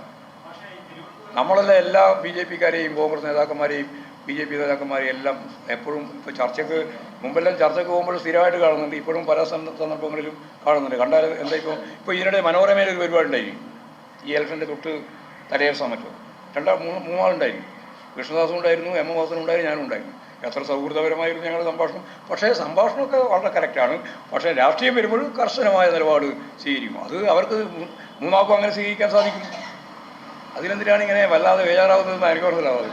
നമ്മളല്ല എല്ലാ BJPക്കാരെയും കോൺഗ്രസ് നേതാക്കന്മാരെയും BJP നേതാക്കന്മാരെയും എല്ലാം എപ്പോഴും ഇപ്പോൾ മുമ്പെല്ലാം ചർച്ചയ്ക്ക് പോകുമ്പോൾ സ്ഥിരമായിട്ട് കാണുന്നുണ്ട്. ഇപ്പോഴും പല സന്ദർഭങ്ങളിലും കാണുന്നുണ്ട്. കണ്ടാൽ എന്താ ഇപ്പോൾ ഇതിനിടെ മനോരമയിൽ ഒരു പരിപാടി ഉണ്ടായി, ഈ ഇലക്ഷൻ്റെ തൊട്ട് തലേ ദിവസം മറ്റോ മൂന്നാളുണ്ടായിരുന്നു. കൃഷ്ണദാസും ഉണ്ടായിരുന്നു, എം എം വാസനും ഉണ്ടായിരുന്നു, ഞാനും ഉണ്ടായിരുന്നു. എത്ര സൗഹൃദപരമായിരുന്നു ഞങ്ങളുടെ സംഭാഷണം. പക്ഷേ സംഭാഷണമൊക്കെ വളരെ കറക്റ്റാണ്. പക്ഷേ രാഷ്ട്രീയം വരുമ്പോൾ കർശനമായ നിലപാട് സ്വീകരിക്കും. അത് അവർക്ക് മൂന്നാൾക്കും അങ്ങനെ സ്വീകരിക്കാൻ സാധിക്കും. അതിനെന്തിനാണ് ഇങ്ങനെ വല്ലാതെ ബേജാറാവുന്നതെന്ന് എനിക്ക് മനസ്സിലാവാതെ.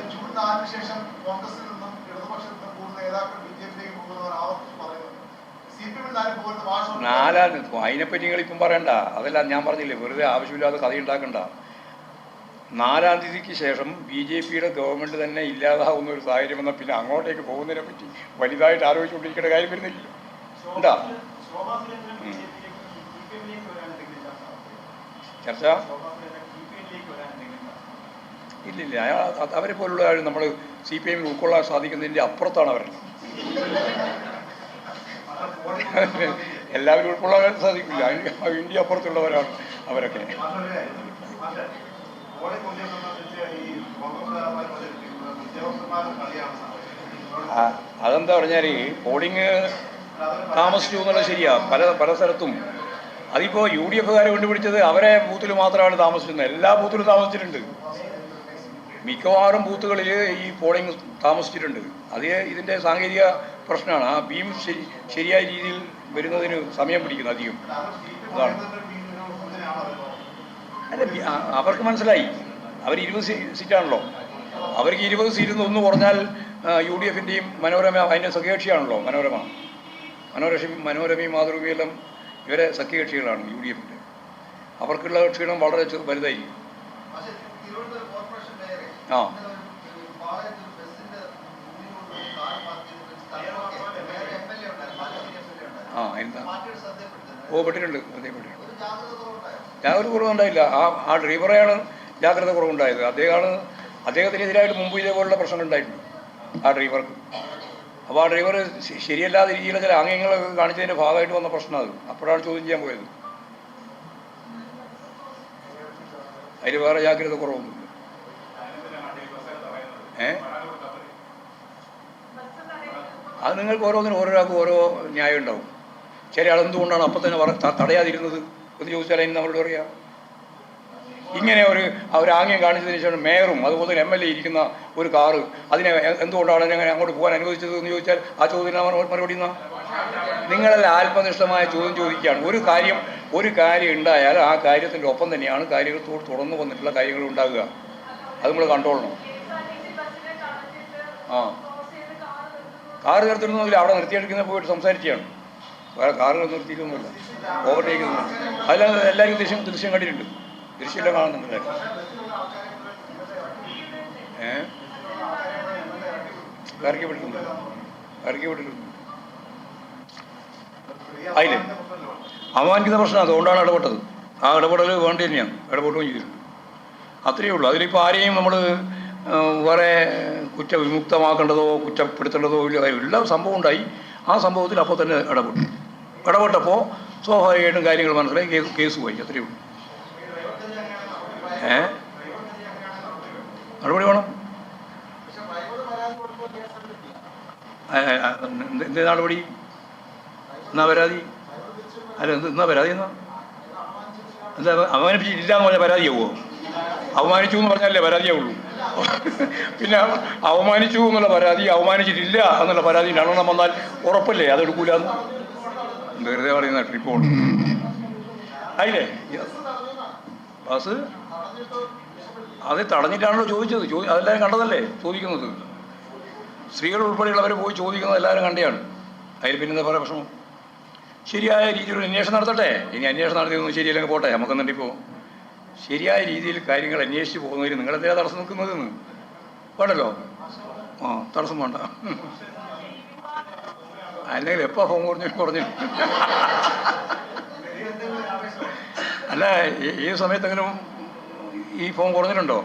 അതിനെപ്പറ്റി നിങ്ങളിപ്പം പറയണ്ട. അതെല്ലാം ഞാൻ പറഞ്ഞില്ലേ, വെറുതെ ആവശ്യമില്ലാതെ കഥയുണ്ടാക്കണ്ട. 4-ാം തീയതിക്ക് ശേഷം BJPയുടെ ഗവൺമെൻറ് തന്നെ ഇല്ലാതാവുന്ന ഒരു സാഹചര്യം വന്നാൽ പിന്നെ അങ്ങോട്ടേക്ക് പോകുന്നതിനെ പറ്റി വലുതായിട്ട് ആലോചിച്ചുകൊണ്ടിരിക്കേണ്ട കാര്യം വരുന്നില്ല. എന്താ ചർച്ച? ഇല്ലില്ല, അവരെ പോലുള്ള നമ്മൾ CPM ഉൾക്കൊള്ളാൻ സാധിക്കുന്നതിൻ്റെ അപ്പുറത്താണ് അവരെല്ലാം. എല്ലാവരും ഉൾക്കൊള്ളാൻ സാധിക്കില്ല. ഇന്ത്യ അപ്പുറത്തുള്ളവരാണ് അവരൊക്കെ. അതെന്താ പറഞ്ഞാൽ പോളിങ് താമസിച്ചു എന്നുള്ളത് ശരിയാ. പല സ്ഥലത്തും അതിപ്പോൾ UDFകാരെ കണ്ടുപിടിച്ചത് അവരെ ബൂത്തിൽ മാത്രമാണ് താമസിച്ചിരുന്നത്. എല്ലാ ബൂത്തിലും താമസിച്ചിട്ടുണ്ട്. മിക്കവാറും ബൂത്തുകളിൽ ഈ പോളിങ് താമസിച്ചിട്ടുണ്ട്. അത് ഇതിൻ്റെ സാങ്കേതിക പ്രശ്നമാണ്. ആ ബീം ശരിയായ രീതിയിൽ വരുന്നതിന് സമയം പിടിക്കുന്നു അധികം. അതാണ്. അല്ല, അവർക്ക് മനസ്സിലായി അവർ 20 സീറ്റാണല്ലോ. അവർക്ക് 20 സീറ്റിൽ നിന്ന് ഒന്ന് കുറഞ്ഞാൽ UDFിൻ്റെയും മനോരമ അതിൻ്റെ സഖ്യകക്ഷിയാണല്ലോ. മനോരമയും മാതൃഭൂമിയെല്ലാം ഇവരെ സഖ്യകക്ഷികളാണ് UDFിൻ്റെ. അവർക്കുള്ള ക്ഷീണം വളരെ വലുതായിരിക്കും. ആ എന്താ പെട്ടിട്ടുണ്ട്. ജാഗ്രത കുറവുണ്ടായില്ല. ആ ഡ്രൈവറെയാണ് ജാഗ്രത കുറവുണ്ടായത്. അദ്ദേഹത്തിനെതിരായിട്ട് മുമ്പ് ഇതേപോലുള്ള പ്രശ്നങ്ങൾ ഉണ്ടായിട്ടുണ്ട് ആ ഡ്രൈവർക്ക്. അപ്പോൾ ആ ഡ്രൈവർ ശരിയല്ലാത്ത രീതിയിലുള്ള ചില ആംഗ്യങ്ങളൊക്കെ കാണിച്ചതിൻ്റെ ഭാഗമായിട്ട് വന്ന പ്രശ്നം അത്. അപ്പോഴാണ് ചോദ്യം ചെയ്യാൻ പോയത്. അതിൽ വേറെ ജാഗ്രത കുറവൊന്നുമില്ല. അത് നിങ്ങൾക്ക് ഓരോരാൾക്കും ഓരോ ന്യായം ഉണ്ടാവും. ചില ആളെന്തുകൊണ്ടാണ് അപ്പം തന്നെ തടയാതിരുന്നത് എന്ന് ചോദിച്ചാൽ അതിന് നമ്മളോട് പറയാം. ഇങ്ങനെ ഒരു ആംഗ്യം കാണിച്ചതിന് ശേഷം മേയറും അതുപോലെ തന്നെ MLA ഇരിക്കുന്ന ഒരു കാറ് അതിനെ എന്തുകൊണ്ടാണ് അങ്ങനെ അങ്ങോട്ട് പോകാൻ അനുവദിച്ചത് എന്ന് ചോദിച്ചാൽ ആ ചോദ്യത്തിന് മറുപടി എന്നാ? നിങ്ങളെല്ലാം ആത്മനിഷ്ഠമായ ചോദ്യം ചോദിക്കുകയാണ്. ഒരു കാര്യം ഉണ്ടായാൽ ആ കാര്യത്തിൻ്റെ ഒപ്പം തന്നെയാണ് കാര്യങ്ങൾ തുടർന്ന് വന്നിട്ടുള്ള കാര്യങ്ങൾ ഉണ്ടാകുക. അത് നമ്മൾ കണ്ടോളണം. കാറ് നിർത്തിയിട്ടൊന്നുമില്ല. അവിടെ നിർത്തിയെടുക്കുന്ന പോയിട്ട് സംസാരിക്കുകയാണ്. വേറെ കാറുകൾ നിർത്തിയിട്ടൊന്നുമില്ല, ഓവർടേക്കൊന്നും. അതിലാണ് എല്ലാവരും ദൃശ്യം കണ്ടിട്ടുണ്ട്. ദൃശ്യമെല്ലാം കാണുന്നുണ്ട്. ഇറക്കി വിട്ടിട്ടുണ്ട്. അതില് അവമാനിക്കുന്ന പ്രശ്നം അതുകൊണ്ടാണ് ഇടപെട്ടത്. ആ ഇടപെടൽ വേണ്ടി തന്നെയാണ്. ഇടപെട്ടുകയും ചെയ്തിട്ടുണ്ട്. അത്രയേ ഉള്ളൂ. അതിലിപ്പോൾ ആരെയും നമ്മൾ വേറെ കുറ്റവിമുക്തമാക്കേണ്ടതോ കുറ്റപ്പെടുത്തേണ്ടതോ ഇല്ല. എല്ലാ സംഭവം ഉണ്ടായി. ആ സംഭവത്തിൽ അപ്പോൾ തന്നെ ഇടപെട്ടപ്പോൾ സ്വാഭാവികമായിട്ടും കാര്യങ്ങൾ മനസ്സിലായി. കേസ് പോയി. അത്രയേ ഉള്ളൂ. മറുപടി വേണം. എന്ത് നടപടി? എന്നാ പരാതി? അല്ല, എന്നാ പരാതി? എന്താ അവമാനിപ്പിച്ചില്ല എന്ന് പറഞ്ഞാൽ പരാതിയാവുമോ? അവമാനിച്ചു എന്ന് പറഞ്ഞാലേ പരാതിയാവുള്ളൂ. പിന്നെ അവമാനിച്ചു എന്നുള്ള പരാതി, അവമാനിച്ചിട്ടില്ല എന്നുള്ള പരാതി രണ്ടെണ്ണം വന്നാൽ ഉറപ്പല്ലേ അതെടുക്കൂലെന്ന്? വെറുതെ പറയുന്ന ട്രിപ്പോണ്. അതില്ലേ ബസ് അത് തടഞ്ഞിട്ടാണല്ലോ ചോദിച്ചത്. അതെല്ലാവരും കണ്ടതല്ലേ ചോദിക്കുന്നത്. സ്ത്രീകൾ ഉൾപ്പെടെയുള്ളവർ പോയി ചോദിക്കുന്നത് എല്ലാവരും കണ്ടെയാണ്. അതിൽ പിന്നെ എന്താ പറയുക പ്രശ്നം? ശരിയായ രീതിയിൽ അന്വേഷണം നടത്തട്ടെ. ഇനി അന്വേഷണം നടത്തിയൊന്നും ശരിയല്ലെങ്കിൽ പോട്ടെ. നമുക്കെന്നിട്ടിപ്പോൾ ശരിയായ രീതിയിൽ കാര്യങ്ങൾ അന്വേഷിച്ച് പോകുന്നതിന് നിങ്ങളെന്തിനാ തടസ്സം നിൽക്കുന്നതെന്ന് വേണ്ടല്ലോ. തടസ്സം വേണ്ട. അല്ലെങ്കിൽ എപ്പോൾ ഫോൺ കുറഞ്ഞു അല്ല, ഈ സമയത്തെങ്കിലും ഈ ഫോൺ കുറഞ്ഞിട്ടുണ്ടോ?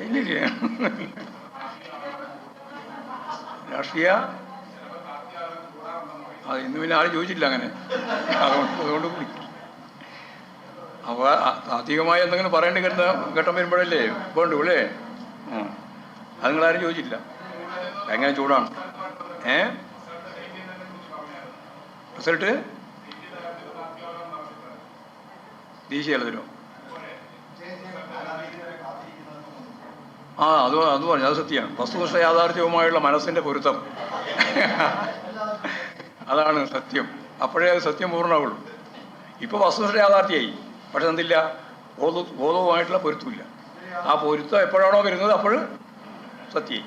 ഇല്ല. രാഷ്ട്രീയ ഇന്ന് പിന്നെ ആരും ചോദിച്ചില്ല അങ്ങനെ. അതുകൊണ്ട് അപ്പോൾ താത്വികമായി എന്തെങ്കിലും പറയേണ്ടി ഘട്ടം വരുമ്പോഴല്ലേ വേണ്ടു അല്ലേ? അത് നിങ്ങളാരും ചോദിച്ചില്ല. ഭയങ്കര ചൂടാണ്. റിസൾട്ട് ദേശീയ തലത്തിലോ? അത് പറഞ്ഞു, അത് സത്യമാണ്. വസ്തുനിഷ്ഠ യാഥാർത്ഥ്യവുമായുള്ള മനസ്സിൻ്റെ പൊരുത്തം അതാണ് സത്യം. അപ്പോഴേ അത് സത്യം പൂർണ്ണമാവുള്ളൂ. ഇപ്പോൾ വസ്തുനിഷ്ഠ യാഥാർത്ഥ്യമായി, പക്ഷെ എന്തില്ല, ബോധവുമായിട്ടുള്ള പൊരുത്തമില്ല. ആ പൊരുത്തം എപ്പോഴാണോ വരുന്നത് അപ്പോൾ സത്യമായി.